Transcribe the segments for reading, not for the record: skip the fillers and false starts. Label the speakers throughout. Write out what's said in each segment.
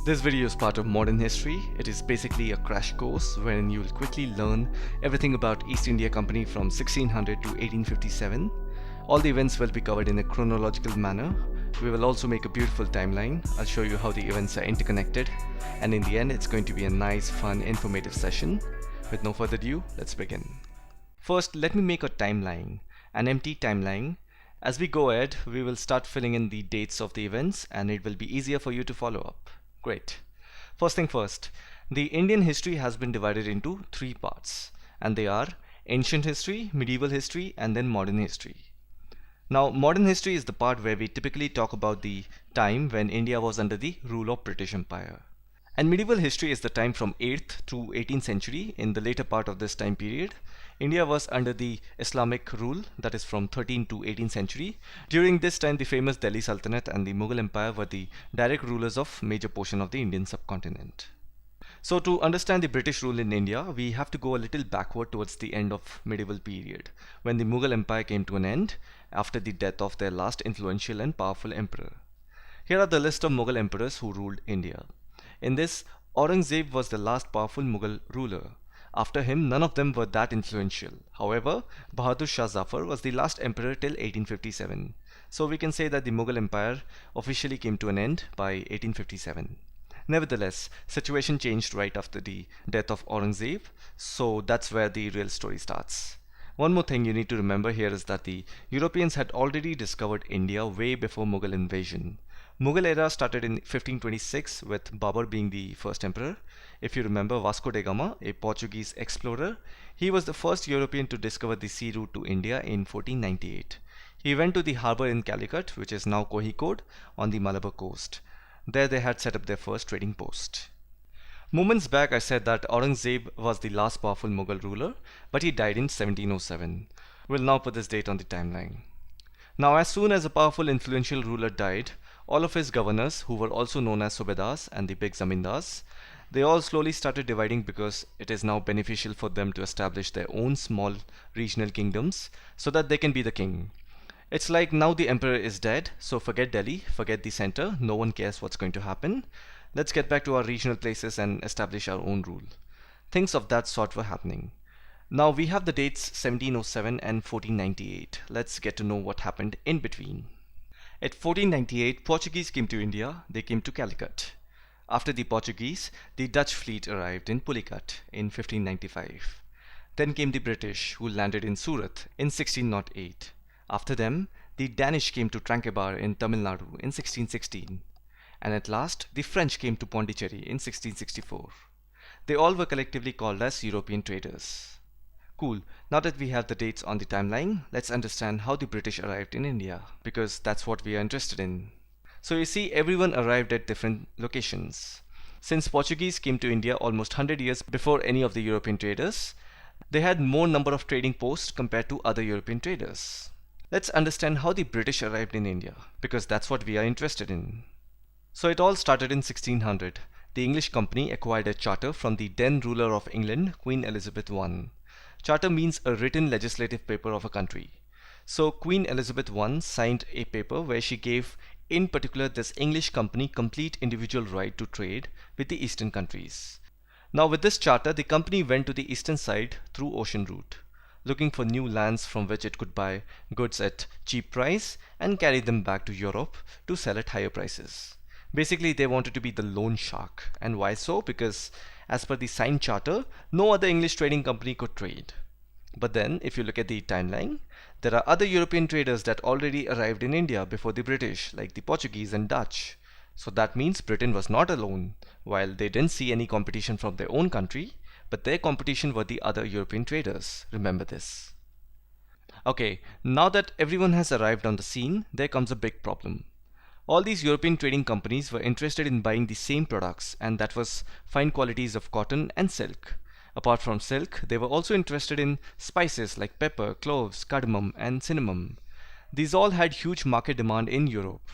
Speaker 1: This video is part of Modern History. It is basically a crash course wherein you will quickly learn everything about East India Company from 1600 to 1857. All the events will be covered in a chronological manner. We will also make a beautiful timeline. I'll show you how the events are interconnected, and in the end it's going to be a nice, fun, informative session. With no further ado, let's begin. First, let me make a timeline, an empty timeline. As we go ahead, we will start filling in the dates of the events and it will be easier for you to follow up. Great. First thing first, the Indian history has been divided into three parts, and they are ancient history, medieval history, and then modern history. Now, modern history is the part where we typically talk about the time when India was under the rule of British Empire. And medieval history is the time from 8th to 18th century. In the later part of this time period, India was under the Islamic rule, that is from 13th to 18th century. During this time, the famous Delhi Sultanate and the Mughal Empire were the direct rulers of major portion of the Indian subcontinent. So to understand the British rule in India, we have to go a little backward towards the end of medieval period, when the Mughal Empire came to an end after the death of their last influential and powerful emperor. Here are the list of Mughal emperors who ruled India. In this, Aurangzeb was the last powerful Mughal ruler. After him, none of them were that influential. However, Bahadur Shah Zafar was the last emperor till 1857. So we can say that the Mughal Empire officially came to an end by 1857. Nevertheless, situation changed right after the death of Aurangzeb, so that's where the real story starts. One more thing you need to remember here is that the Europeans had already discovered India way before Mughal invasion. Mughal era started in 1526 with Babur being the first emperor. If you remember Vasco da Gama, a Portuguese explorer, he was the first European to discover the sea route to India in 1498. He went to the harbour in Calicut, which is now Kozhikode, on the Malabar coast. There they had set up their first trading post. Moments back I said that Aurangzeb was the last powerful Mughal ruler, but he died in 1707. We'll now put this date on the timeline. Now, as soon as a powerful influential ruler died, all of his governors, who were also known as Subedars and the big Zamindars, they all slowly started dividing because it is now beneficial for them to establish their own small regional kingdoms so that they can be the king. It's like now the emperor is dead, so forget Delhi, forget the center, no one cares what's going to happen. Let's get back to our regional places and establish our own rule. Things of that sort were happening. Now we have the dates 1707 and 1498. Let's get to know what happened in between. At 1498, Portuguese came to India. They came to Calicut. After the Portuguese, the Dutch fleet arrived in Pulicat in 1595. Then came the British, who landed in Surat in 1608. After them, the Danish came to Tranquebar in Tamil Nadu in 1616. And at last, the French came to Pondicherry in 1664. They all were collectively called as European traders. Cool. Now that we have the dates on the timeline, let's understand how the British arrived in India, because that's what we are interested in. So you see, everyone arrived at different locations. Since Portuguese came to India almost 100 years before any of the European traders, they had more number of trading posts compared to other European traders. Let's understand how the British arrived in India, because that's what we are interested in. So it all started in 1600. The English company acquired a charter from the then ruler of England, Queen Elizabeth I. Charter means a written legislative paper of a country. So Queen Elizabeth I signed a paper where she gave in particular this English company complete individual right to trade with the eastern countries. Now with this charter, the company went to the eastern side through ocean route, looking for new lands from which it could buy goods at cheap price and carry them back to Europe to sell at higher prices. Basically, they wanted to be the loan shark. And why so? Because as per the signed charter, no other English trading company could trade. But then, if you look at the timeline, there are other European traders that already arrived in India before the British, like the Portuguese and Dutch. So that means Britain was not alone. While they didn't see any competition from their own country, but their competition were the other European traders. Remember this. Okay, now that everyone has arrived on the scene, there comes a big problem. All these European trading companies were interested in buying the same products, and that was fine qualities of cotton and silk. Apart from silk, they were also interested in spices like pepper, cloves, cardamom, and cinnamon. These all had huge market demand in Europe.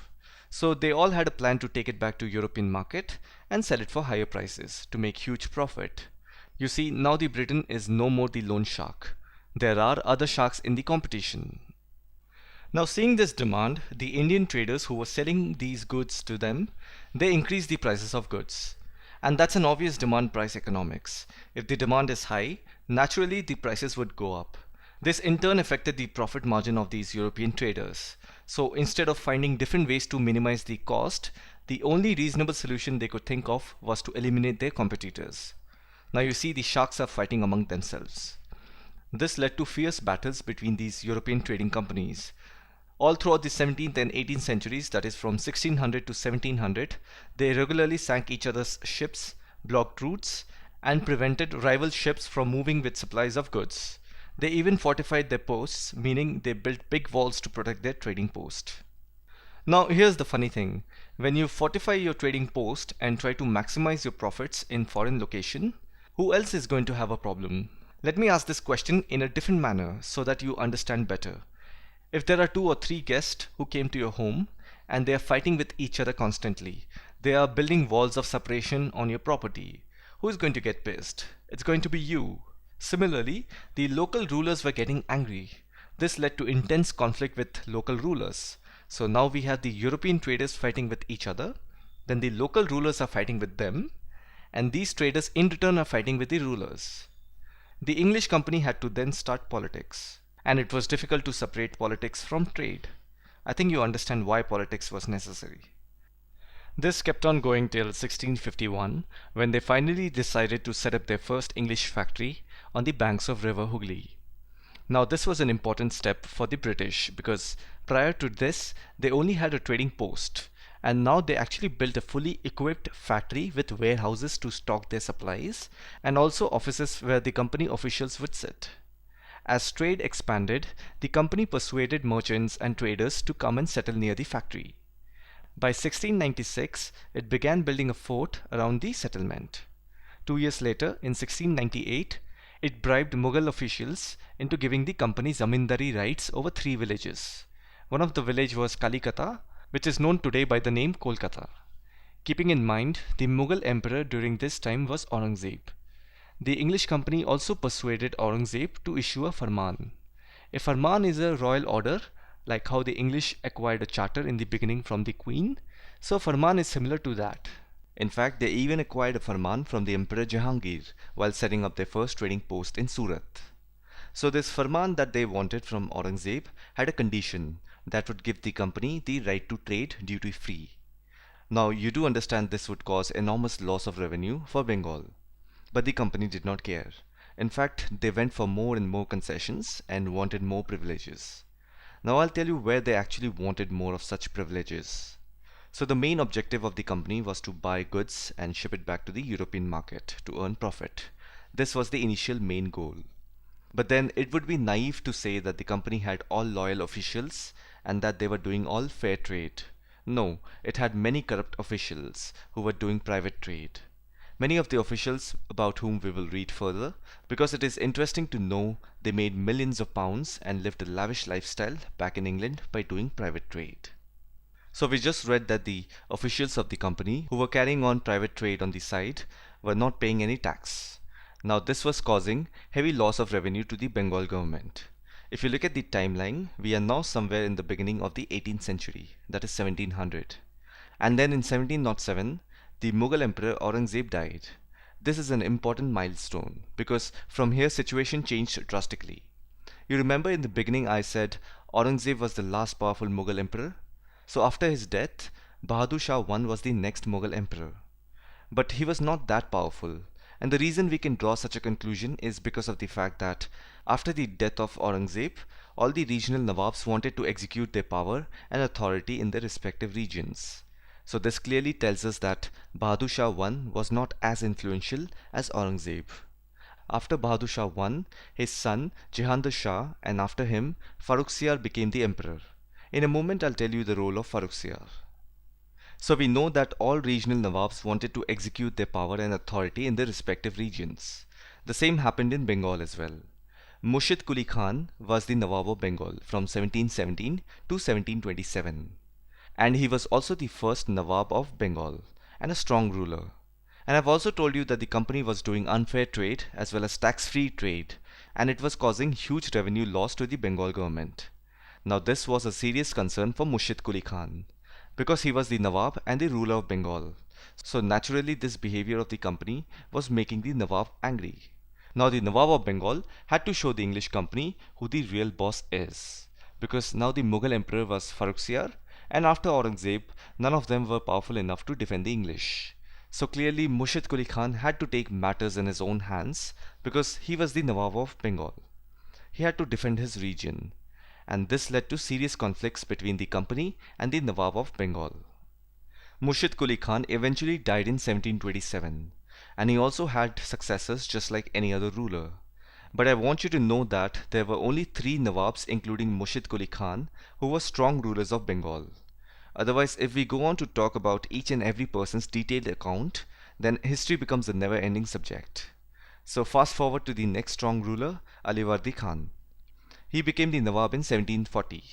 Speaker 1: So they all had a plan to take it back to European market and sell it for higher prices to make huge profit. You see, now the Britain is no more the lone shark. There are other sharks in the competition. Now, seeing this demand, the Indian traders who were selling these goods to them, they increased the prices of goods. And that's an obvious demand price economics. If the demand is high, naturally the prices would go up. This in turn affected the profit margin of these European traders. So instead of finding different ways to minimize the cost, the only reasonable solution they could think of was to eliminate their competitors. Now you see the sharks are fighting among themselves. This led to fierce battles between these European trading companies. All throughout the 17th and 18th centuries, that is from 1600 to 1700, they regularly sank each other's ships, blocked routes, and prevented rival ships from moving with supplies of goods. They even fortified their posts, meaning they built big walls to protect their trading post. Now, here's the funny thing. When you fortify your trading post and try to maximize your profits in foreign location, who else is going to have a problem? Let me ask this question in a different manner so that you understand better. If there are 2 or 3 guests who came to your home and they are fighting with each other constantly, they are building walls of separation on your property, who is going to get pissed? It's going to be you. Similarly, the local rulers were getting angry. This led to intense conflict with local rulers. So now we have the European traders fighting with each other, then the local rulers are fighting with them, and these traders in return are fighting with the rulers. The English company had to then start politics, and it was difficult to separate politics from trade. I think you understand why politics was necessary. This kept on going till 1651, when they finally decided to set up their first English factory on the banks of River Hooghly. Now this was an important step for the British because prior to this they only had a trading post, and now they actually built a fully equipped factory with warehouses to stock their supplies and also offices where the company officials would sit. As trade expanded, the company persuaded merchants and traders to come and settle near the factory. By 1696, it began building a fort around the settlement. 2 years later, in 1698, it bribed Mughal officials into giving the company zamindari rights over 3 villages. One of the village was Kalikata, which is known today by the name Kolkata. Keeping in mind, the Mughal emperor during this time was Aurangzeb. The English company also persuaded Aurangzeb to issue a farman. A farman is a royal order, like how the English acquired a charter in the beginning from the Queen, so farman is similar to that. In fact, they even acquired a farman from the Emperor Jahangir while setting up their first trading post in Surat. So this farman that they wanted from Aurangzeb had a condition that would give the company the right to trade duty free. Now you do understand this would cause enormous loss of revenue for Bengal. But the company did not care. In fact, they went for more and more concessions and wanted more privileges. Now I'll tell you where they actually wanted more of such privileges. So the main objective of the company was to buy goods and ship it back to the European market to earn profit. This was the initial main goal. But then it would be naive to say that the company had all loyal officials and that they were doing all fair trade. No, it had many corrupt officials who were doing private trade. Many of the officials about whom we will read further, because it is interesting to know they made millions of pounds and lived a lavish lifestyle back in England by doing private trade. So we just read that the officials of the company who were carrying on private trade on the side were not paying any tax. Now this was causing heavy loss of revenue to the Bengal government. If you look at the timeline, we are now somewhere in the beginning of the 18th century, that is 1700. And then in 1707, the Mughal Emperor Aurangzeb died. This is an important milestone because from here situation changed drastically. You remember in the beginning I said Aurangzeb was the last powerful Mughal emperor? So after his death, Bahadur Shah I was the next Mughal emperor. But he was not that powerful, and the reason we can draw such a conclusion is because of the fact that after the death of Aurangzeb, all the regional Nawabs wanted to execute their power and authority in their respective regions. So this clearly tells us that Bahadur Shah I was not as influential as Aurangzeb. After Bahadur Shah I, his son Jahandar Shah and after him Farrukhsiyar became the emperor. In a moment I'll tell you the role of Farrukhsiyar. So we know that all regional Nawabs wanted to execute their power and authority in their respective regions. The same happened in Bengal as well. Murshid Quli Khan was the Nawab of Bengal from 1717 to 1727. And he was also the first Nawab of Bengal and a strong ruler. And I've also told you that the company was doing unfair trade as well as tax-free trade, and it was causing huge revenue loss to the Bengal government. Now this was a serious concern for Murshid Quli Khan because he was the Nawab and the ruler of Bengal. So naturally this behavior of the company was making the Nawab angry. Now the Nawab of Bengal had to show the English company who the real boss is, because now the Mughal emperor was Farrukhsiyar, and after Aurangzeb none of them were powerful enough to defend the English. So clearly Murshid Quli Khan had to take matters in his own hands because he was the Nawab of Bengal. He had to defend his region, and this led to serious conflicts between the company and the Nawab of Bengal. Murshid Quli Khan eventually died in 1727, and he also had successors just like any other ruler. But I want you to know that there were only three Nawabs, including Murshid Quli Khan, who were strong rulers of Bengal. Otherwise, if we go on to talk about each and every person's detailed account, then history becomes a never-ending subject. So fast forward to the next strong ruler, Alivardi Khan. He became the Nawab in 1740.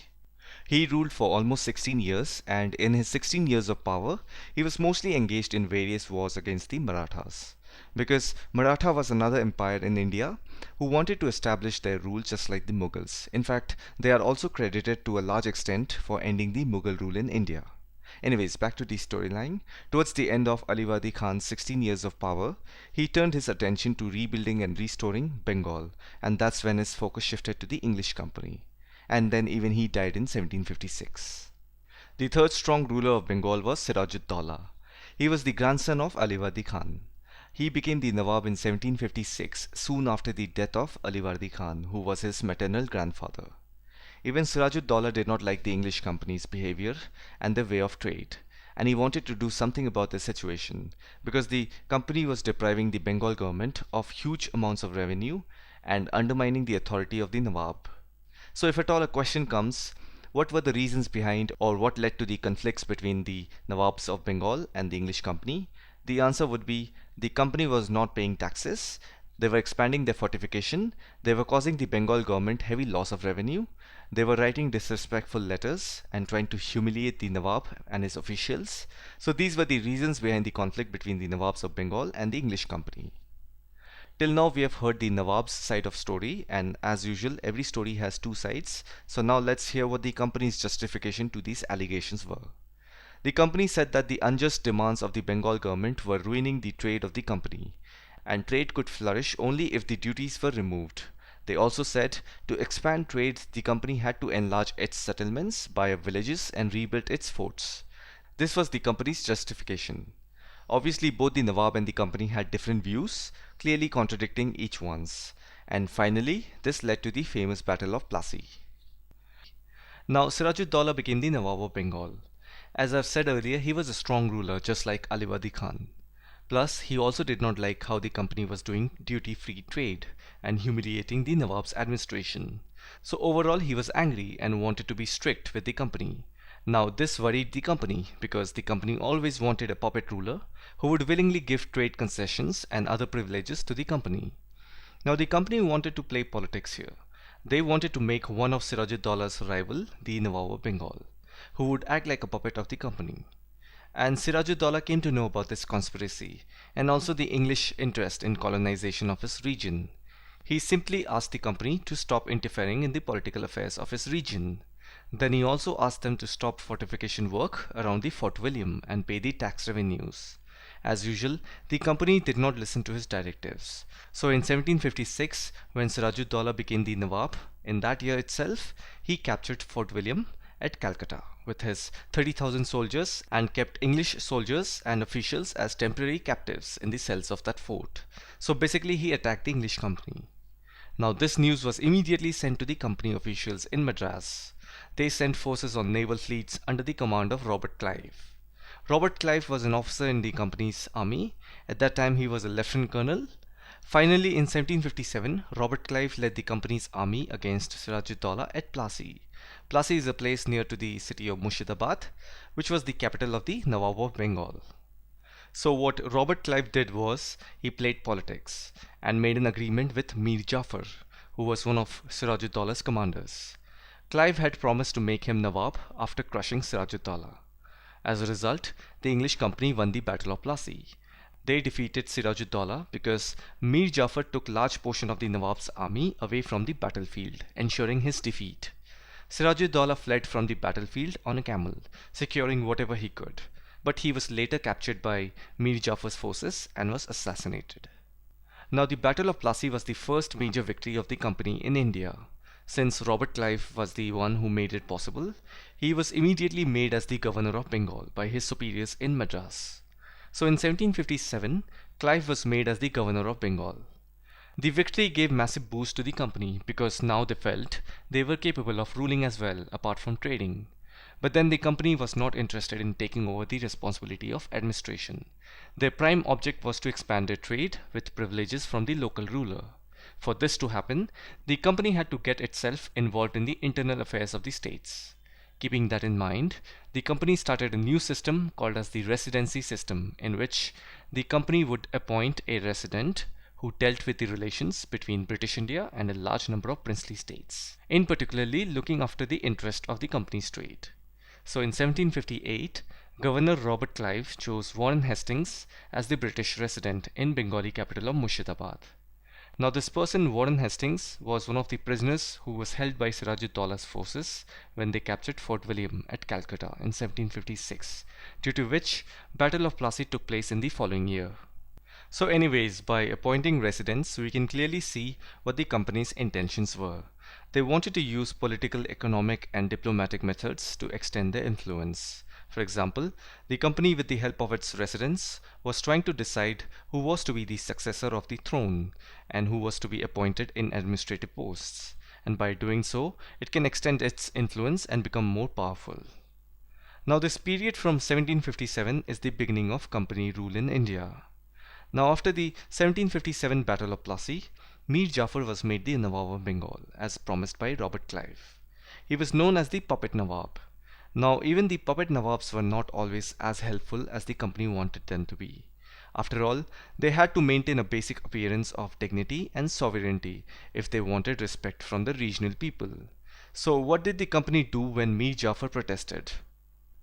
Speaker 1: He ruled for almost 16 years, and in his 16 years of power, he was mostly engaged in various wars against the Marathas. Because Maratha was another empire in India who wanted to establish their rule just like the Mughals. In fact, they are also credited to a large extent for ending the Mughal rule in India. Anyways, back to the storyline. Towards the end of Alivardi Khan's 16 years of power, he turned his attention to rebuilding and restoring Bengal, and that's when his focus shifted to the English company. And then even he died in 1756. The third strong ruler of Bengal was Siraj-ud-Daulah. He was the grandson of Alivardi Khan. He became the Nawab in 1756, soon after the death of Alivardi Khan, who was his maternal grandfather. Even Siraj-ud-Daulah did not like the English company's behavior and their way of trade, and he wanted to do something about the situation because the company was depriving the Bengal government of huge amounts of revenue and undermining the authority of the Nawab. So if at all a question comes, what were the reasons behind or what led to the conflicts between the Nawabs of Bengal and the English company? The answer would be the company was not paying taxes, they were expanding their fortification, they were causing the Bengal government heavy loss of revenue, they were writing disrespectful letters and trying to humiliate the Nawab and his officials. So these were the reasons behind the conflict between the Nawabs of Bengal and the English company. Till now we have heard the Nawab's side of story, and as usual every story has two sides. So now let's hear what the company's justification to these allegations were. The company said that the unjust demands of the Bengal government were ruining the trade of the company, and trade could flourish only if the duties were removed. They also said to expand trade the company had to enlarge its settlements, buy up villages and rebuild its forts. This was the company's justification. Obviously both the Nawab and the company had different views, clearly contradicting each one's. And finally, this led to the famous Battle of Plassey. Now Siraj-ud-Daulah became the Nawab of Bengal. As I've said earlier, he was a strong ruler just like Alivardi Khan. Plus, he also did not like how the company was doing duty-free trade and humiliating the Nawab's administration. So overall he was angry and wanted to be strict with the company. Now this worried the company because the company always wanted a puppet ruler who would willingly give trade concessions and other privileges to the company. Now the company wanted to play politics here. They wanted to make one of Siraj-ud-Daulah's rival the Nawab of Bengal, who would act like a puppet of the company. And Siraj-ud-Daulah came to know about this conspiracy and also the English interest in colonization of his region. He simply asked the company to stop interfering in the political affairs of his region. Then he also asked them to stop fortification work around the Fort William and pay the tax revenues. As usual, the company did not listen to his directives. So in 1756, when Siraj-ud-Daulah became the Nawab, in that year itself, he captured Fort William at Calcutta with his 30,000 soldiers and kept English soldiers and officials as temporary captives in the cells of that fort. So basically he attacked the English company. Now this news was immediately sent to the company officials in Madras. They sent forces on naval fleets under the command of Robert Clive. Robert Clive was an officer in the company's army. At that time he was a lieutenant colonel. Finally in 1757, Robert Clive led the company's army against Siraj-ud-Daulah at Plassey. Plassey is a place near to the city of Murshidabad, which was the capital of the Nawab of Bengal. So what Robert Clive did was, he played politics and made an agreement with Mir Jafar, who was one of Siraj-ud-Daulah's commanders. Clive had promised to make him Nawab after crushing Siraj-ud-Daulah. As a result, the English company won the Battle of Plassey. They defeated Siraj-ud-Daulah because Mir Jafar took large portion of the Nawab's army away from the battlefield, ensuring his defeat. Sirajuddaula fled from the battlefield on a camel, securing whatever he could, but he was later captured by Mir Jafar's forces and was assassinated. Now, the Battle of Plassey was the first major victory of the company in India. Since Robert Clive was the one who made it possible, he was immediately made as the governor of Bengal by his superiors in Madras. So in 1757, Clive was made as the governor of Bengal. The victory gave massive boost to the company because now they felt they were capable of ruling as well apart from trading. But then the company was not interested in taking over the responsibility of administration. Their prime object was to expand their trade with privileges from the local ruler. For this to happen, the company had to get itself involved in the internal affairs of the states. Keeping that in mind, the company started a new system called as the residency system, in which the company would appoint a resident who dealt with the relations between British India and a large number of princely states, in particularly looking after the interest of the company's trade. So in 1758, Governor Robert Clive chose Warren Hastings as the British resident in Bengali capital of Murshidabad. Now this person, Warren Hastings, was one of the prisoners who was held by Sirajuddaular's forces when they captured Fort William at Calcutta in 1756, due to which Battle of Plassey took place in the following year. So anyways, by appointing residents, we can clearly see what the company's intentions were. They wanted to use political, economic and diplomatic methods to extend their influence. For example, the company with the help of its residents was trying to decide who was to be the successor of the throne and who was to be appointed in administrative posts. And by doing so, it can extend its influence and become more powerful. Now this period from 1757 is the beginning of company rule in India. Now after the 1757 Battle of Plassey, Mir Jafar was made the Nawab of Bengal as promised by Robert Clive. He was known as the Puppet Nawab. Now even the Puppet Nawabs were not always as helpful as the company wanted them to be. After all, they had to maintain a basic appearance of dignity and sovereignty if they wanted respect from the regional people. So what did the company do when Mir Jafar protested?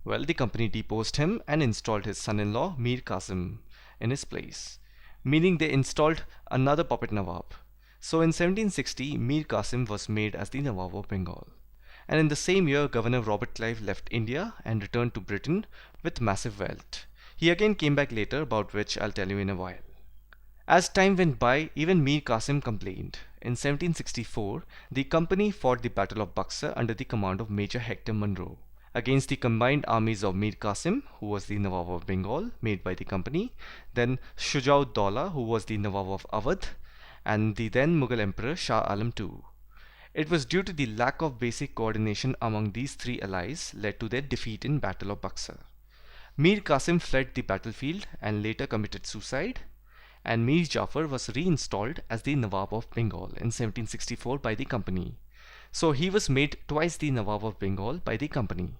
Speaker 1: Well, the company deposed him and installed his son-in-law Mir Qasim in his place, meaning they installed another puppet Nawab. So in 1760, Mir Qasim was made as the Nawab of Bengal. And in the same year, Governor Robert Clive left India and returned to Britain with massive wealth. He again came back later, about which I'll tell you in a while. As time went by, even Mir Qasim complained. In 1764, the company fought the Battle of Buxar under the command of Major Hector Munro against the combined armies of Mir Qasim, who was the Nawab of Bengal, made by the company, then Shujauddaulah, who was the Nawab of Awadh, and the then Mughal Emperor Shah Alam II. It was due to the lack of basic coordination among these three allies led to their defeat in Battle of Buxar. Mir Qasim fled the battlefield and later committed suicide, and Mir Jafar was reinstalled as the Nawab of Bengal in 1764 by the company. So he was made twice the Nawab of Bengal by the company.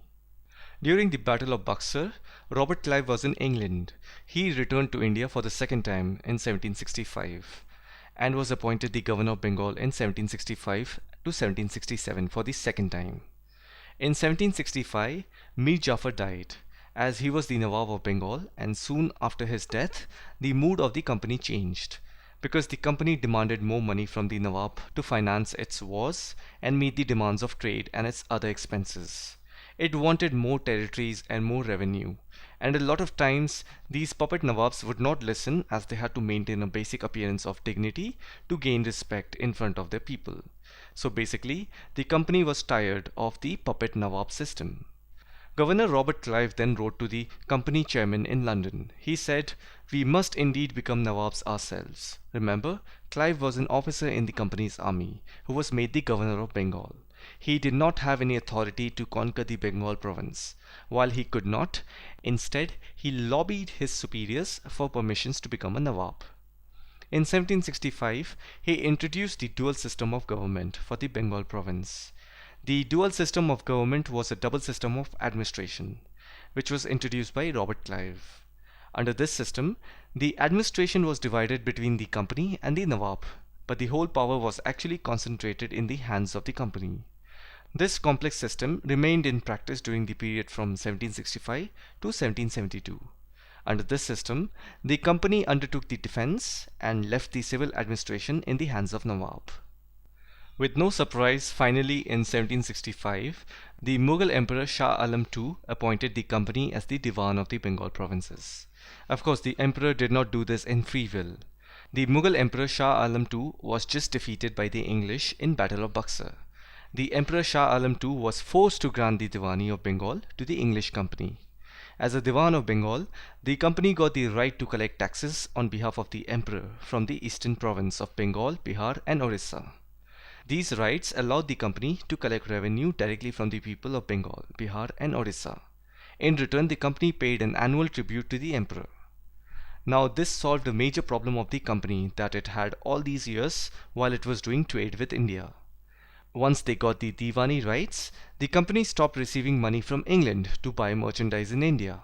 Speaker 1: During the Battle of Buxar, Robert Clive was in England. He returned to India for the second time in 1765 and was appointed the Governor of Bengal in 1765 to 1767 for the second time. In 1765, Mir Jafar died, as he was the Nawab of Bengal, and soon after his death, the mood of the company changed, because the company demanded more money from the Nawab to finance its wars and meet the demands of trade and its other expenses. It wanted more territories and more revenue, and a lot of times these puppet Nawabs would not listen, as they had to maintain a basic appearance of dignity to gain respect in front of their people. So basically, the company was tired of the puppet Nawab system. Governor Robert Clive then wrote to the company chairman in London. He said, "We must indeed become Nawabs ourselves." Remember, Clive was an officer in the company's army who was made the governor of Bengal. He did not have any authority to conquer the Bengal province. While he could not, instead he lobbied his superiors for permissions to become a Nawab. In 1765, he introduced the dual system of government for the Bengal province. The dual system of government was a double system of administration, which was introduced by Robert Clive. Under this system, the administration was divided between the company and the Nawab, but the whole power was actually concentrated in the hands of the company. This complex system remained in practice during the period from 1765 to 1772. Under this system, the company undertook the defense and left the civil administration in the hands of Nawab. With no surprise, finally in 1765, the Mughal Emperor Shah Alam II appointed the company as the Diwan of the Bengal provinces. Of course, the emperor did not do this in free will. The Mughal Emperor Shah Alam II was just defeated by the English in Battle of Buxar. The Emperor Shah Alam II was forced to grant the Diwani of Bengal to the English company. As a Diwan of Bengal, the company got the right to collect taxes on behalf of the emperor from the eastern province of Bengal, Bihar, and Orissa. These rights allowed the company to collect revenue directly from the people of Bengal, Bihar, and Orissa. In return, the company paid an annual tribute to the emperor. Now, this solved a major problem of the company that it had all these years while it was doing trade with India. Once they got the Diwani rights, the company stopped receiving money from England to buy merchandise in India.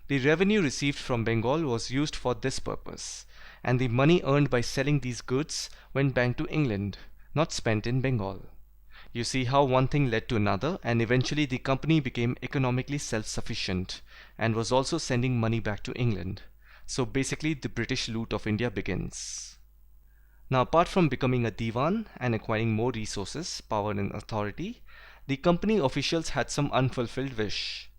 Speaker 1: The revenue received from Bengal was used for this purpose, and the money earned by selling these goods went back to England, not spent in Bengal. You see how one thing led to another, and eventually the company became economically self-sufficient and was also sending money back to England. So basically, the British loot of India begins. Now, apart from becoming a diwan and acquiring more resources, power, and authority, the company officials had some unfulfilled wish.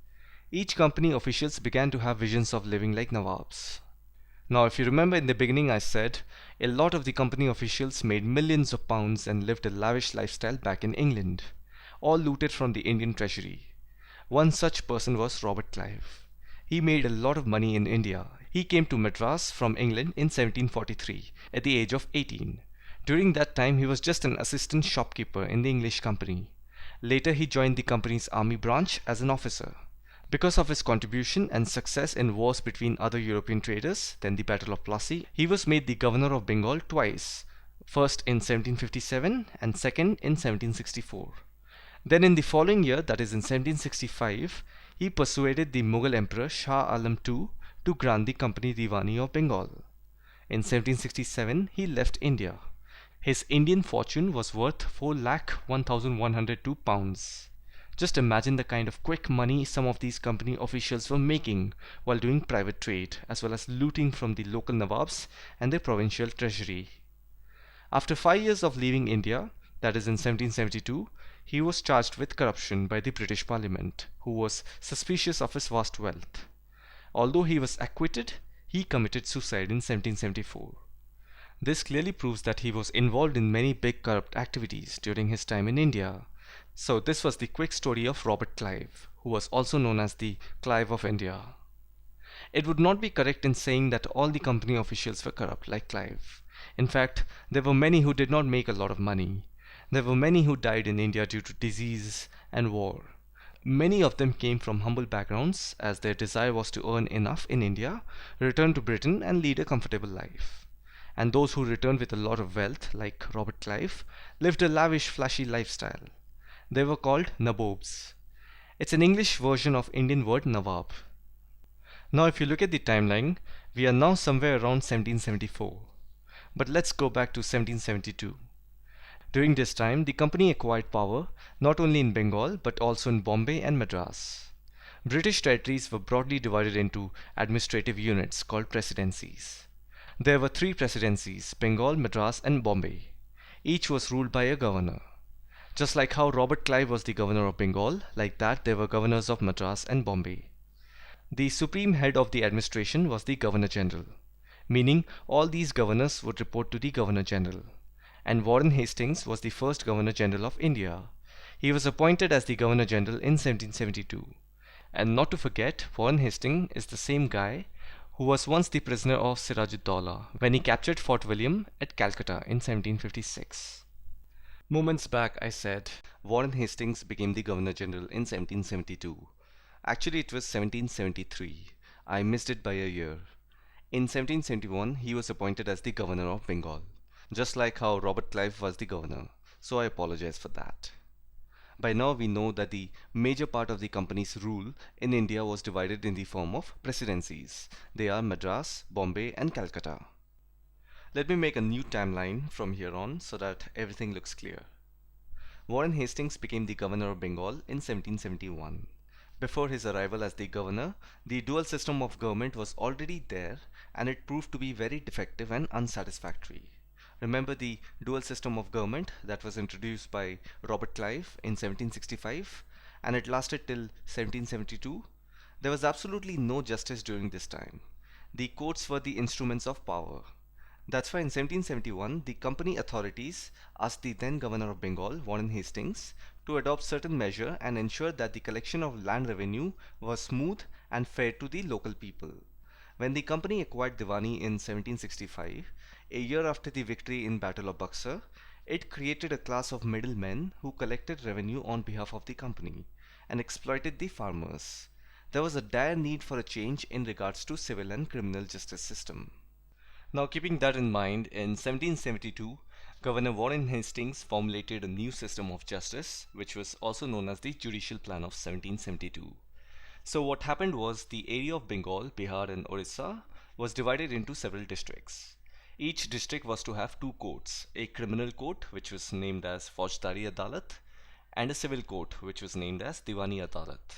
Speaker 1: Each company officials began to have visions of living like Nawabs. Now, if you remember in the beginning, I said a lot of the company officials made millions of pounds and lived a lavish lifestyle back in England, all looted from the Indian treasury. One such person was Robert Clive. He made a lot of money in India. He came to Madras from England in 1743 at the age of 18. During that time, he was just an assistant shopkeeper in the English company. Later, he joined the company's army branch as an officer. Because of his contribution and success in wars between other European traders, then the Battle of Plassey, he was made the governor of Bengal twice, first in 1757 and second in 1764. Then in the following year, that is in 1765, he persuaded the Mughal Emperor Shah Alam II to grant the company Diwani of Bengal. In 1767, he left India. His Indian fortune was worth 4,01,102 pounds. Just imagine the kind of quick money some of these company officials were making while doing private trade, as well as looting from the local Nawabs and their provincial treasury. After 5 years of leaving India, that is in 1772, he was charged with corruption by the British Parliament, who was suspicious of his vast wealth. Although he was acquitted, he committed suicide in 1774. This clearly proves that he was involved in many big corrupt activities during his time in India. So this was the quick story of Robert Clive, who was also known as the Clive of India. It would not be correct in saying that all the company officials were corrupt like Clive. In fact, there were many who did not make a lot of money. There were many who died in India due to disease and war. Many of them came from humble backgrounds, as their desire was to earn enough in India, return to Britain and lead a comfortable life. And those who returned with a lot of wealth, like Robert Clive, lived a lavish, flashy lifestyle. They were called Nabobs. It's an English version of Indian word Nawab. Now if you look at the timeline, we are now somewhere around 1774. But let's go back to 1772. During this time, the company acquired power not only in Bengal but also in Bombay and Madras. British territories were broadly divided into administrative units called presidencies. There were 3 presidencies: Bengal, Madras, and Bombay. Each was ruled by a governor. Just like how Robert Clive was the governor of Bengal, like that there were governors of Madras and Bombay. The supreme head of the administration was the Governor General, meaning all these governors would report to the Governor General. And Warren Hastings was the first Governor General of India. He was appointed as the Governor General in 1772. And not to forget, Warren Hastings is the same guy who was once the prisoner of Siraj-ud-Dowlah when he captured Fort William at Calcutta in 1756. Moments back I said Warren Hastings became the Governor General in 1772. Actually it was 1773. I missed it by a year. In 1771 he was appointed as the Governor of Bengal, just like how Robert Clive was the governor, so I apologize for that. By now we know that the major part of the company's rule in India was divided in the form of presidencies. They are Madras, Bombay, and Calcutta. Let me make a new timeline from here on so that everything looks clear. Warren Hastings became the Governor of Bengal in 1771. Before his arrival as the governor, the dual system of government was already there and it proved to be very defective and unsatisfactory. Remember the dual system of government that was introduced by Robert Clive in 1765 and it lasted till 1772? There was absolutely no justice during this time. The courts were the instruments of power. That's why in 1771, the company authorities asked the then governor of Bengal, Warren Hastings, to adopt certain measure and ensure that the collection of land revenue was smooth and fair to the local people. When the company acquired Divani in 1765, a year after the victory in Battle of Buxar, it created a class of middlemen who collected revenue on behalf of the company and exploited the farmers. There was a dire need for a change in regards to civil and criminal justice system. Now, keeping that in mind, in 1772, Governor Warren Hastings formulated a new system of justice, which was also known as the Judicial Plan of 1772. So, what happened was the area of Bengal, Bihar, and Orissa was divided into several districts. Each district was to have two courts, a criminal court, which was named as Faujdari Adalat, and a civil court, which was named as Diwani Adalat.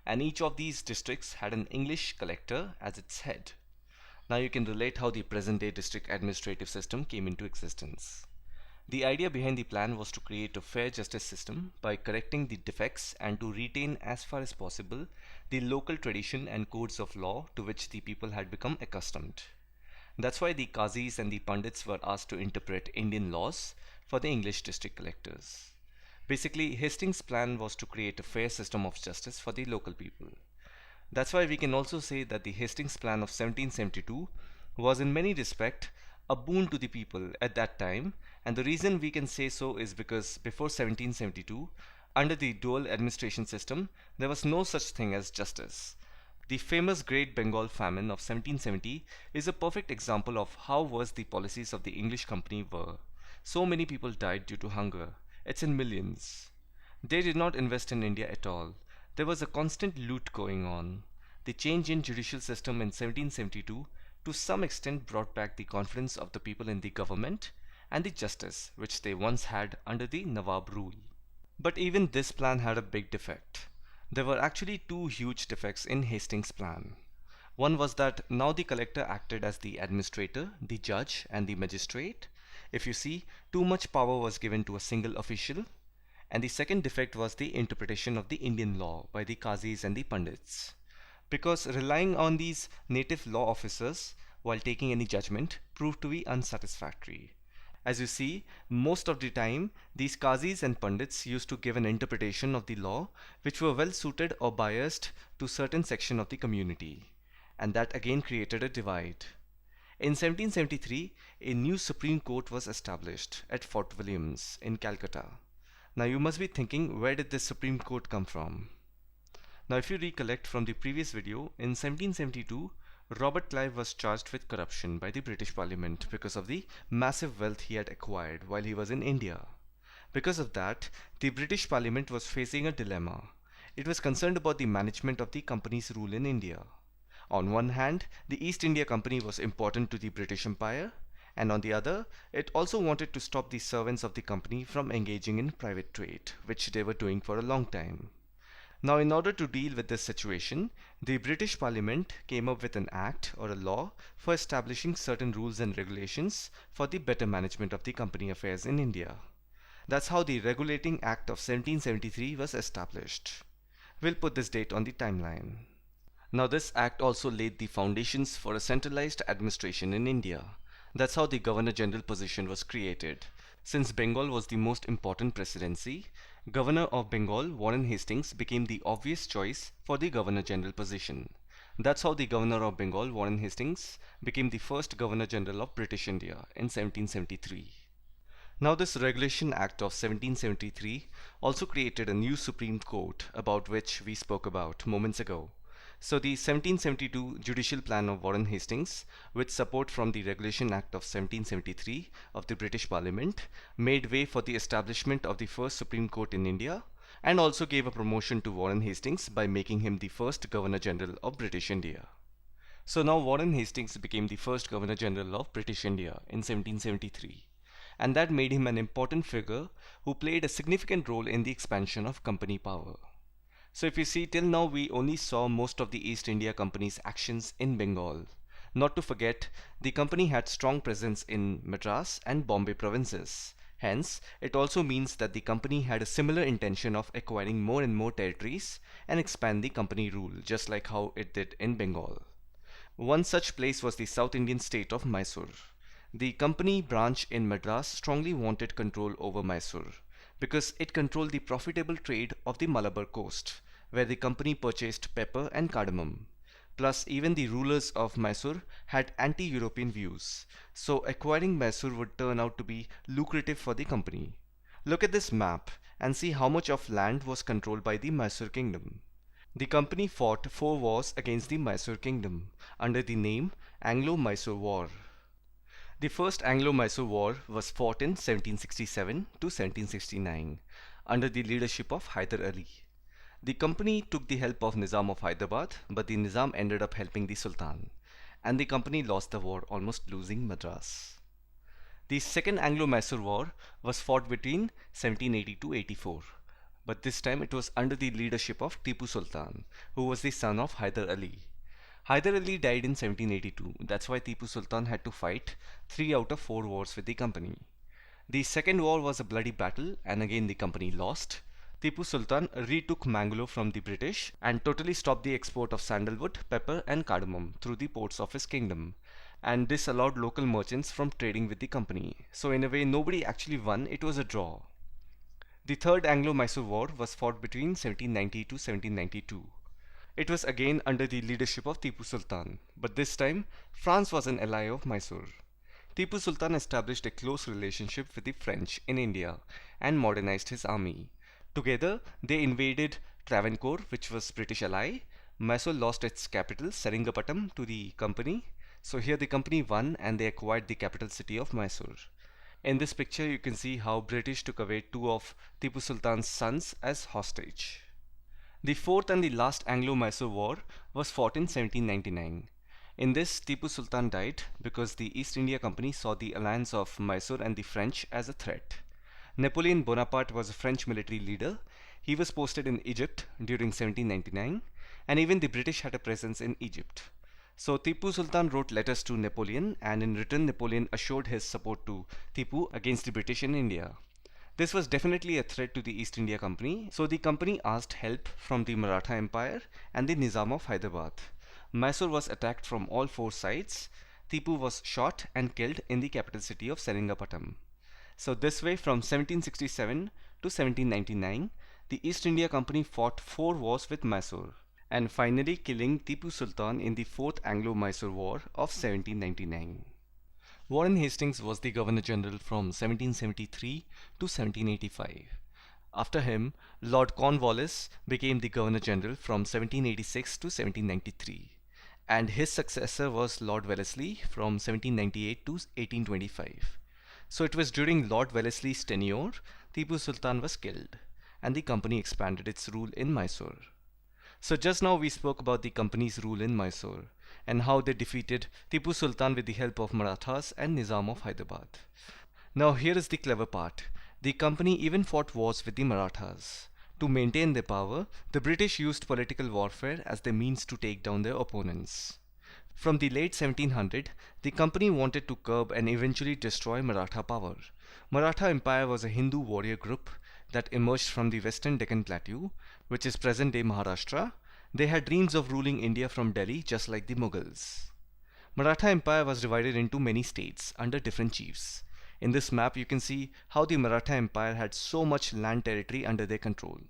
Speaker 1: And each of these districts had an English collector as its head. Now you can relate how the present day district administrative system came into existence. The idea behind the plan was to create a fair justice system by correcting the defects and to retain as far as possible the local tradition and codes of law to which the people had become accustomed. That's why the Qazis and the Pandits were asked to interpret Indian laws for the English district collectors. Basically, Hastings' plan was to create a fair system of justice for the local people. That's why we can also say that the Hastings Plan of 1772 was in many respects a boon to the people at that time, and the reason we can say so is because before 1772, under the dual administration system, there was no such thing as justice. The famous Great Bengal Famine of 1770 is a perfect example of how worse the policies of the English company were. So many people died due to hunger. It's in millions. They did not invest in India at all. There was a constant loot going on. The change in judicial system in 1772 to some extent brought back the confidence of the people in the government and the justice which they once had under the Nawab rule. But even this plan had a big defect. There were actually two huge defects in Hastings' plan. One was that now the collector acted as the administrator, the judge, and the magistrate. If you see, too much power was given to a single official. And the second defect was the interpretation of the Indian law by the Qazis and the Pandits. Because relying on these native law officers while taking any judgment proved to be unsatisfactory. As you see, most of the time, these Qazis and Pandits used to give an interpretation of the law which were well suited or biased to certain section of the community. And that again created a divide. In 1773, a new Supreme Court was established at Fort Williams in Calcutta. Now you must be thinking, where did this Supreme Court come from? Now if you recollect from the previous video, in 1772, Robert Clive was charged with corruption by the British Parliament because of the massive wealth he had acquired while he was in India. Because of that, the British Parliament was facing a dilemma. It was concerned about the management of the company's rule in India. On one hand, the East India Company was important to the British Empire, and on the other, it also wanted to stop the servants of the company from engaging in private trade, which they were doing for a long time. Now, in order to deal with this situation, the British Parliament came up with an act or a law for establishing certain rules and regulations for the better management of the company affairs in India. That's how the Regulating Act of 1773 was established. We'll put this date on the timeline. Now, this act also laid the foundations for a centralized administration in India. That's how the Governor General position was created. Since Bengal was the most important presidency, Governor of Bengal Warren Hastings became the obvious choice for the Governor General position. That's how the Governor of Bengal Warren Hastings became the first Governor General of British India in 1773. Now this Regulation Act of 1773 also created a new Supreme Court about which we spoke about moments ago. So the 1772 Judicial Plan of Warren Hastings, with support from the Regulation Act of 1773 of the British Parliament, made way for the establishment of the first Supreme Court in India and also gave a promotion to Warren Hastings by making him the first Governor General of British India. So now Warren Hastings became the first Governor General of British India in 1773, and that made him an important figure who played a significant role in the expansion of company power. So if you see, till now we only saw most of the East India Company's actions in Bengal. Not to forget, the company had strong presence in Madras and Bombay provinces. Hence, it also means that the company had a similar intention of acquiring more and more territories and expand the company rule, just like how it did in Bengal. One such place was the South Indian state of Mysore. The company branch in Madras strongly wanted control over Mysore because it controlled the profitable trade of the Malabar coast, where the company purchased pepper and cardamom. Plus, even the rulers of Mysore had anti European views, so acquiring Mysore would turn out to be lucrative for the company. Look at this map and see how much of land was controlled by the Mysore kingdom. The company fought 4 wars against the Mysore kingdom under the name Anglo-Mysore War. The first Anglo-Mysore War was fought in 1767 to 1769 under the leadership of Hyder Ali. The company took the help of Nizam of Hyderabad, but the Nizam ended up helping the Sultan, and the company lost the war, almost losing Madras. The second Anglo-Mysore War was fought between 1780 to 84, but this time it was under the leadership of Tipu Sultan, who was the son of Hyder Ali. Hyder Ali died in 1782, that's why Tipu Sultan had to fight 3 out of 4 wars with the company. The second war was a bloody battle, and again the company lost. Tipu Sultan retook Mangalore from the British and totally stopped the export of sandalwood, pepper, and cardamom through the ports of his kingdom. And this allowed local merchants from trading with the company. So, in a way, nobody actually won, it was a draw. The third Anglo-Mysore War was fought between 1790 to 1792. It was again under the leadership of Tipu Sultan, but this time France was an ally of Mysore. Tipu Sultan established a close relationship with the French in India and modernized his army. Together, they invaded Travancore, which was British ally. Mysore lost its capital, Seringapatam, to the company. So here the company won and they acquired the capital city of Mysore. In this picture, you can see how British took away 2 of Tipu Sultan's sons as hostage. The fourth and the last Anglo-Mysore War was fought in 1799. In this, Tipu Sultan died because the East India Company saw the alliance of Mysore and the French as a threat. Napoleon Bonaparte was a French military leader. He was posted in Egypt during 1799, and even the British had a presence in Egypt. So Tipu Sultan wrote letters to Napoleon, and in return Napoleon assured his support to Tipu against the British in India. This was definitely a threat to the East India Company, so the company asked help from the Maratha Empire and the Nizam of Hyderabad. Mysore was attacked from all 4 sides. Tipu was shot and killed in the capital city of Seringapatam. So this way, from 1767 to 1799, the East India Company fought 4 wars with Mysore, and finally killing Tipu Sultan in the 4th Anglo-Mysore War of 1799. Warren Hastings was the Governor General from 1773 to 1785. After him, Lord Cornwallis became the Governor General from 1786 to 1793, and his successor was Lord Wellesley from 1798 to 1825. So it was during Lord Wellesley's tenure, Tipu Sultan was killed, and the company expanded its rule in Mysore. So just now we spoke about the company's rule in Mysore and how they defeated Tipu Sultan with the help of Marathas and Nizam of Hyderabad. Now here is the clever part. The company even fought wars with the Marathas. To maintain their power, the British used political warfare as their means to take down their opponents. From the late 1700s, the company wanted to curb and eventually destroy Maratha power. Maratha Empire was a Hindu warrior group that emerged from the western Deccan Plateau, which is present-day Maharashtra. They had dreams of ruling India from Delhi just like the Mughals. Maratha Empire was divided into many states under different chiefs. In this map you can see how the Maratha Empire had so much land territory under their control.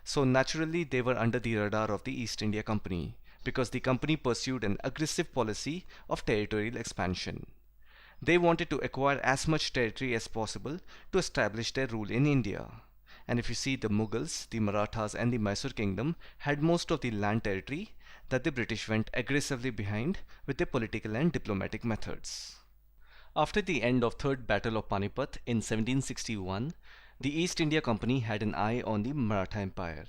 Speaker 1: So naturally they were under the radar of the East India Company because the company pursued an aggressive policy of territorial expansion. They wanted to acquire as much territory as possible to establish their rule in India. And if you see, the Mughals, the Marathas and the Mysore kingdom had most of the land territory that the British went aggressively behind with their political and diplomatic methods. After the end of Third Battle of Panipat in 1761, the East India Company had an eye on the Maratha Empire.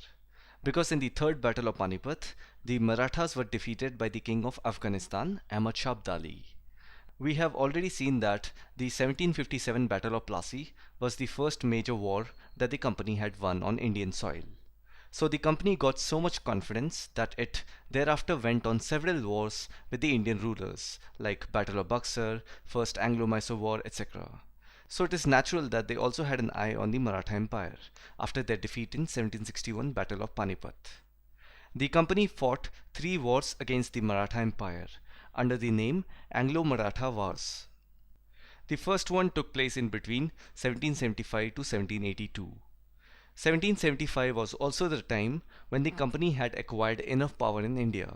Speaker 1: Because in the Third Battle of Panipat, the Marathas were defeated by the King of Afghanistan, Ahmad Shah Abdali. We have already seen that the 1757 Battle of Plassey was the first major war that the company had won on Indian soil. So the company got so much confidence that it thereafter went on several wars with the Indian rulers, like Battle of Buxar, First Anglo-Mysore War, etc. So it is natural that they also had an eye on the Maratha Empire after their defeat in 1761 Battle of Panipat. The company fought three wars against the Maratha Empire under the name Anglo-Maratha Wars. The first one took place in between 1775 to 1782. 1775 was also the time when the company had acquired enough power in India.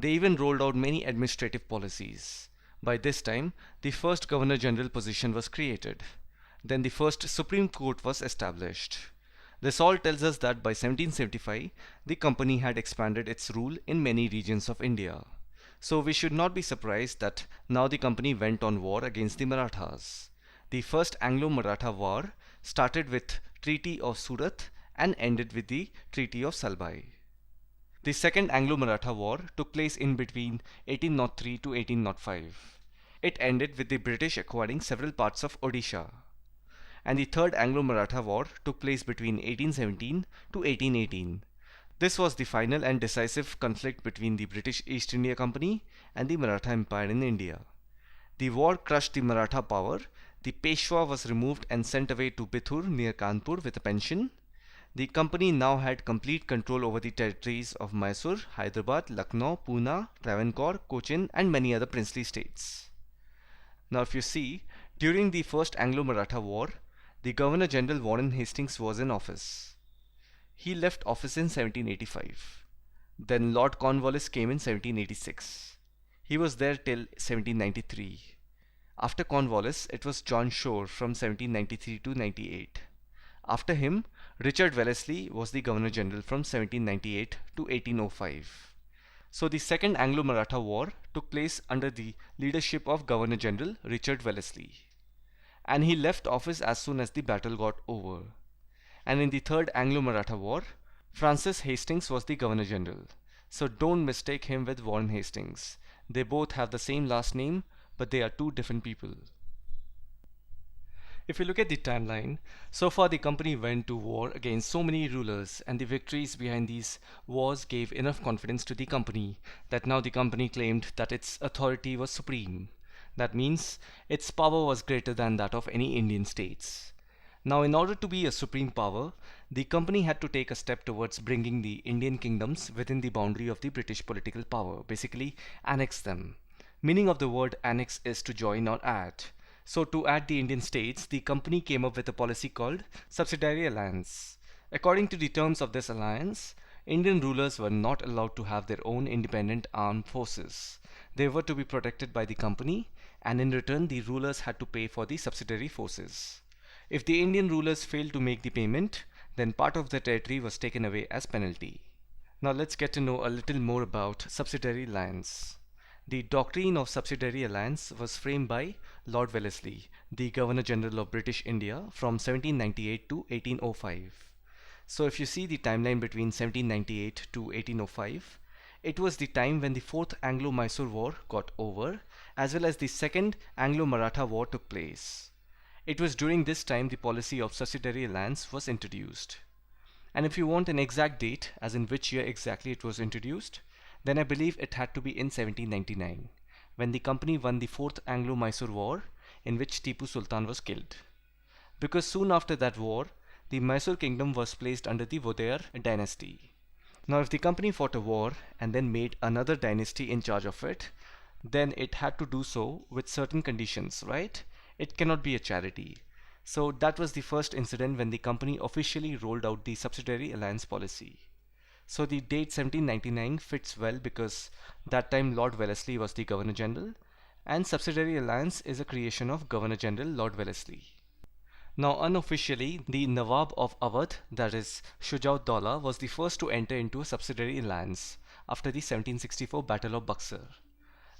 Speaker 1: They even rolled out many administrative policies. By this time, the first Governor General position was created. Then the first Supreme Court was established. This all tells us that by 1775, the company had expanded its rule in many regions of India. So we should not be surprised that now the company went on war against the Marathas. The first Anglo-Maratha War started with Treaty of Surat and ended with the Treaty of Salbai. The second Anglo-Maratha War took place in between 1803 to 1805. It ended with the British acquiring several parts of Odisha. And the third Anglo-Maratha War took place between 1817 to 1818. This was the final and decisive conflict between the British East India Company and the Maratha Empire in India. The war crushed the Maratha power. The Peshwa was removed and sent away to Bithur near Kanpur with a pension. The company now had complete control over the territories of Mysore, Hyderabad, Lucknow, Pune, Travancore, Cochin and many other princely states. Now if you see, during the first Anglo-Maratha War, the Governor General Warren Hastings was in office. He left office in 1785. Then Lord Cornwallis came in 1786. He was there till 1793. After Cornwallis, it was John Shore from 1793 to 98. After him, Richard Wellesley was the Governor General from 1798 to 1805. So the Second Anglo-Maratha War took place under the leadership of Governor General Richard Wellesley. And he left office as soon as the battle got over. And in the Third Anglo-Maratha War, Francis Hastings was the Governor General. So don't mistake him with Warren Hastings. They both have the same last name, but they are two different people. If you look at the timeline, so far the company went to war against so many rulers, and the victories behind these wars gave enough confidence to the company that now the company claimed that its authority was supreme. That means its power was greater than that of any Indian states. Now in order to be a supreme power, the company had to take a step towards bringing the Indian kingdoms within the boundary of the British political power, basically annex them. Meaning of the word annex is to join or add. So to add the Indian states, the company came up with a policy called Subsidiary Alliance. According to the terms of this alliance, Indian rulers were not allowed to have their own independent armed forces. They were to be protected by the company, and in return the rulers had to pay for the subsidiary forces. If the Indian rulers failed to make the payment, then part of the territory was taken away as penalty. Now let's get to know a little more about Subsidiary Alliance. The doctrine of Subsidiary Alliance was framed by Lord Wellesley, the Governor General of British India from 1798 to 1805. So if you see the timeline between 1798 to 1805, it was the time when the Fourth Anglo-Mysore War got over, as well as the Second Anglo-Maratha War took place. It was during this time the policy of Subsidiary Alliance was introduced. And if you want an exact date, as in which year exactly it was introduced, then I believe it had to be in 1799, when the company won the Fourth Anglo-Mysore War, in which Tipu Sultan was killed. Because soon after that war, the Mysore kingdom was placed under the Vodeyar dynasty. Now if the company fought a war and then made another dynasty in charge of it, then it had to do so with certain conditions, right? It cannot be a charity. So that was the first incident when the company officially rolled out the Subsidiary Alliance policy. So the date 1799 fits well because that time Lord Wellesley was the Governor General, and Subsidiary Alliance is a creation of Governor General Lord Wellesley. Now unofficially, the Nawab of Awadh, that is Shuja-ud-Daula, was the first to enter into a Subsidiary Alliance after the 1764 Battle of Buxar.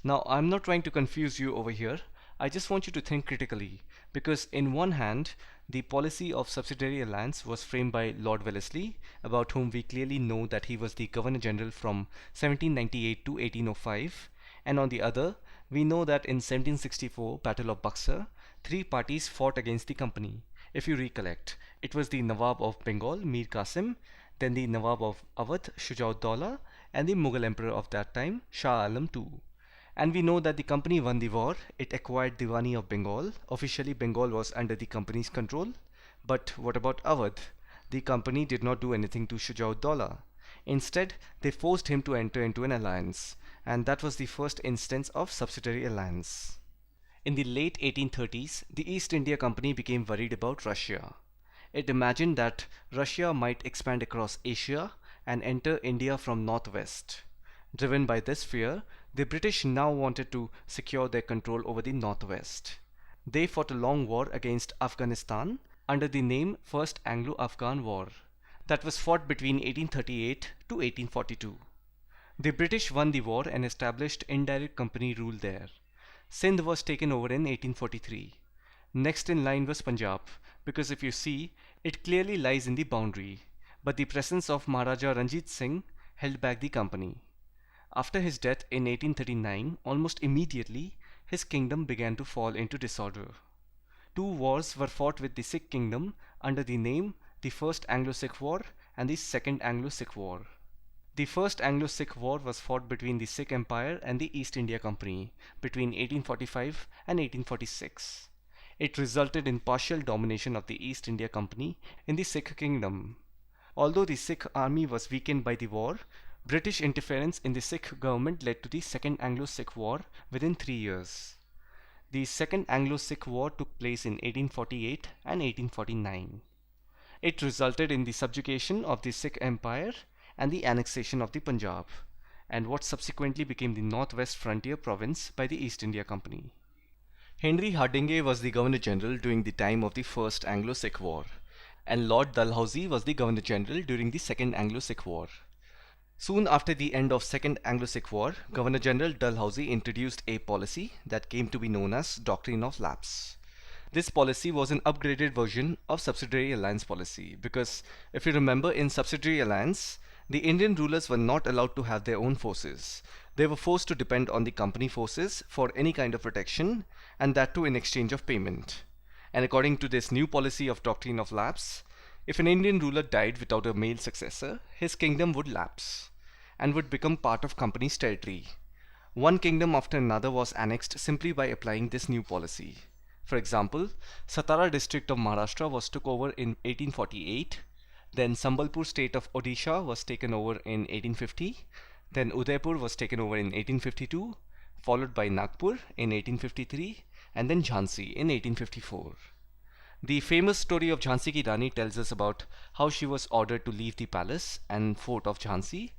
Speaker 1: Now I'm not trying to confuse you over here. I just want you to think critically, because in one hand, the policy of Subsidiary Alliance was framed by Lord Wellesley, about whom we clearly know that he was the Governor General from 1798 to 1805, and on the other, we know that in 1764 Battle of Buxar, three parties fought against the company. If you recollect, it was the Nawab of Bengal, Mir Qasim, then the Nawab of Awadh, Shujaud-Dowla, and the Mughal emperor of that time, Shah Alam II. And we know that the company won the war. It acquired Diwani of Bengal. Officially, Bengal was under the company's control. But what about Awadh? The company did not do anything to Shujaud-Dowla. Instead, they forced him to enter into an alliance, and that was the first instance of subsidiary alliance. In the late 1830s, the East India Company became worried about Russia. It imagined that Russia might expand across Asia and enter India from northwest. Driven by this fear, the British now wanted to secure their control over the northwest. They fought a long war against Afghanistan under the name First Anglo-Afghan War. That was fought between 1838 to 1842. The British won the war and established indirect company rule there. Sindh was taken over in 1843. Next in line was Punjab, because if you see, it clearly lies in the boundary, but the presence of Maharaja Ranjit Singh held back the company. After his death in 1839, almost immediately, his kingdom began to fall into disorder. Two wars were fought with the Sikh kingdom under the name the First Anglo-Sikh War and the Second Anglo-Sikh War. The First Anglo-Sikh War was fought between the Sikh Empire and the East India Company between 1845 and 1846. It resulted in partial domination of the East India Company in the Sikh kingdom. Although the Sikh army was weakened by the war, British interference in the Sikh government led to the Second Anglo-Sikh War within 3 years. The Second Anglo-Sikh War took place in 1848 and 1849. It resulted in the subjugation of the Sikh Empire and the annexation of the Punjab, and what subsequently became the Northwest Frontier Province by the East India Company. Henry Hardinge was the Governor General during the time of the First Anglo-Sikh War, and Lord Dalhousie was the Governor General during the Second Anglo-Sikh War. Soon after the end of Second Anglo-Sikh War, Governor General Dalhousie introduced a policy that came to be known as Doctrine of Lapse. This policy was an upgraded version of subsidiary alliance policy because, if you remember, in subsidiary alliance, the Indian rulers were not allowed to have their own forces. They were forced to depend on the company forces for any kind of protection, and that too in exchange of payment. And according to this new policy of Doctrine of Lapse, if an Indian ruler died without a male successor, his kingdom would lapse and would become part of company's territory. One kingdom after another was annexed simply by applying this new policy. For example, Satara district of Maharashtra was took over in 1848, then Sambalpur state of Odisha was taken over in 1850, then Udaipur was taken over in 1852, followed by Nagpur in 1853, and then Jhansi in 1854. The famous story of Jhansi Ki Rani tells us about how she was ordered to leave the palace and fort of Jhansi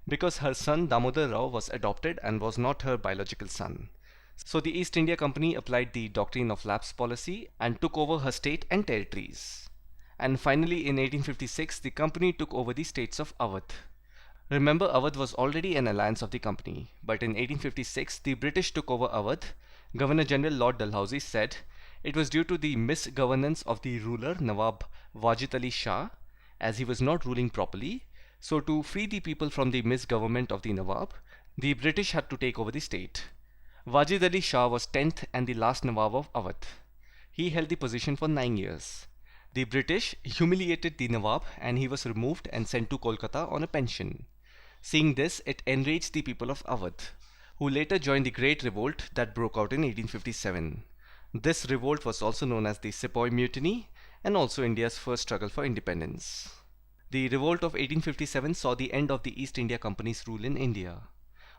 Speaker 1: because her son Damodar Rao was adopted and was not her biological son. So the East India Company applied the Doctrine of Lapse policy and took over her state and territories. And finally in 1856 the company took over the states of Awadh. Remember, Awadh was already an alliance of the company, but in 1856 the British took over Awadh. Governor General Lord Dalhousie said it was due to the misgovernance of the ruler Nawab Wajid Ali Shah, as he was not ruling properly. So to free the people from the misgovernment of the Nawab, the British had to take over the state. Wajid Ali Shah was 10th and the last Nawab of Awadh. He held the position for 9 years. The British humiliated the Nawab and he was removed and sent to Kolkata on a pension. Seeing this, it enraged the people of Awadh, who later joined the Great Revolt that broke out in 1857. This revolt was also known as the Sepoy Mutiny and also India's first struggle for independence. The revolt of 1857 saw the end of the East India Company's rule in India.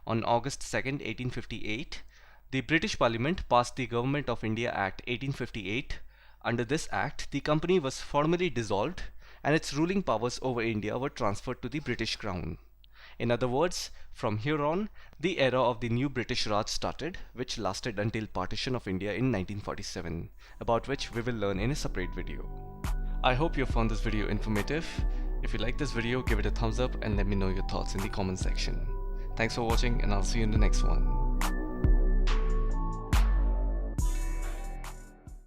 Speaker 1: On August 2, 1858, the British Parliament passed the Government of India Act 1858. Under this act, the company was formally dissolved and its ruling powers over India were transferred to the British Crown. In other words, from here on, the era of the new British Raj started, which lasted until partition of India in 1947, about which we will learn in a separate video. I hope you found this video informative. If you like this video, give it a thumbs up and let me know your thoughts in the comment section. Thanks for watching and I'll see you in the next one.